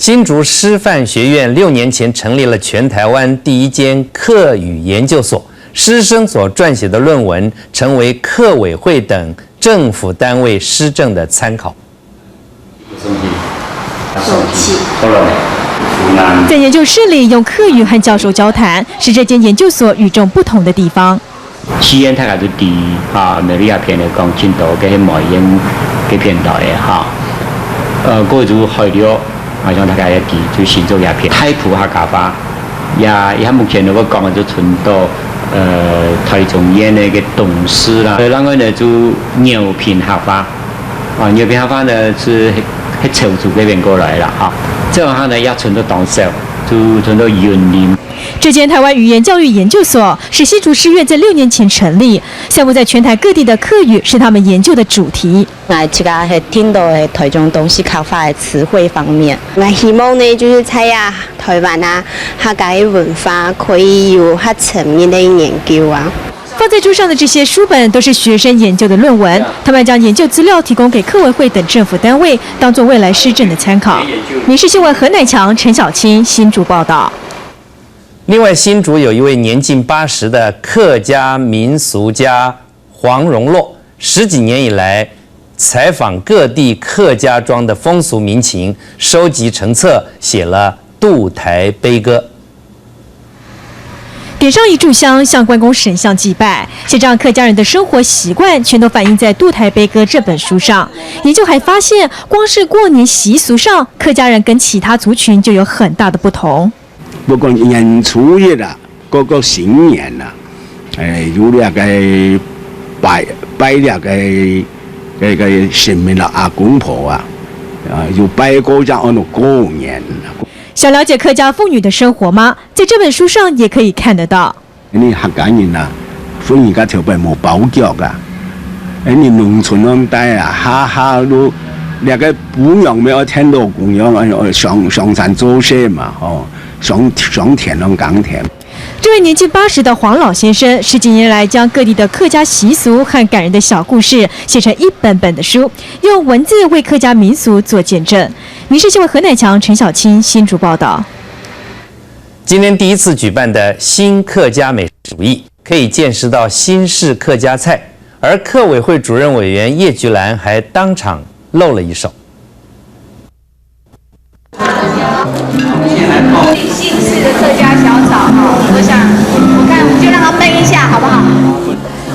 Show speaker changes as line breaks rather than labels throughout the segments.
新竹师范学院6年前成立了全台湾第一间客语研究所，师生所撰写的论文成为客委会等政府单位施政的参考。
在研究室里用客语和教授交谈，是这间研究所与众不同的地方。
西安大概就伫美利亚片的讲进度嘅模样嘅片段嘅嗰種材料，好像大概一啲就新竹鴉片，太普客家話，也目前如果講嘅就存到台中縣嘅個董事啦，然後呢就牛片客話，牛片客話呢是喺潮州嗰邊過來啦這樣呢也存到東勢，就存到雲林。
这间台湾语言教育研究所是新竹师院在6年前成立，项目在全台各地的客语是他们研究的主题。
这个是听到的台中东西客话的词汇方面，那希望呢就是在台湾客家的文化可以有较全面的研究
放在桌上的这些书本都是学生研究的论文，他们将研究资料提供给客委会等政府单位，当作未来施政的参考。民视新闻何乃强、陈小青新竹报道。
另外，新竹有一位年近80的客家民俗家黄荣洛，10几年以来采访各地客家庄的风俗民情，收集成册，写了《渡台悲歌》。
点上一炷香，向关公神像祭拜，写上客家人的生活习惯，全都反映在《渡台悲歌》这本书上。研究还发现，光是过年习俗上，客家人跟其他族群就有很大的不同。
不管年初一啦，个新年啦，有那个拜那个神明啦，阿公婆有拜国家按照过年。
想了解客家妇女的生活吗？在这本书上也可以看得到。
你客家人妇女家条病冇保脚噶，你农村咁带下都那个供养没有听到供养，上山做事嘛，上田弄耕田。
这位年近80的黄老先生，10几年来将各地的客家习俗和感人的小故事写成一本本的书，用文字为客家民俗做见证。民视新闻何乃强、陈小青新竹报道。
今天第一次举办的新客家美食主义，可以见识到新式客家菜，而客委会主任委员叶菊兰还当场露了一手。
新式的客家小炒我看我们就让它焖一下，好不好？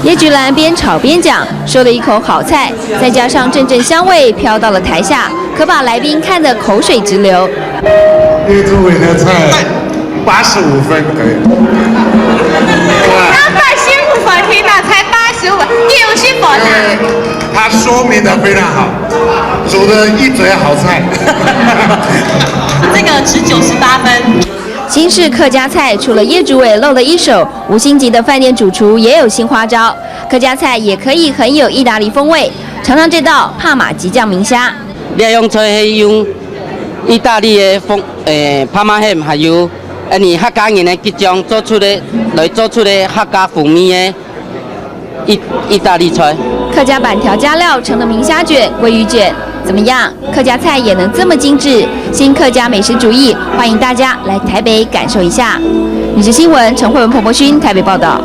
叶菊兰边炒边讲，说了一口好菜，再加上阵阵香味飘到了台下，可把来宾看得口水直流。
叶主委的菜85分可以。
他太辛苦了，天哪，才85分，你有辛苦呢？
他说明的非常好，煮的一嘴好菜。
这个值98分。
新式客家菜除了叶主委露了一手，5星级的饭店主厨也有新花招。客家菜也可以很有意大利风味，尝尝这道帕玛吉酱明虾。
你用菜是用意大利的帕玛ham，还有你客家人的吉酱做出的客家风味的意大利菜。
客家板条加料成了明虾卷、鲑鱼卷。怎么样？客家菜也能这么精致？新客家美食主义，欢迎大家来台北感受一下。民视新闻陈慧文、彭博勋台北报道。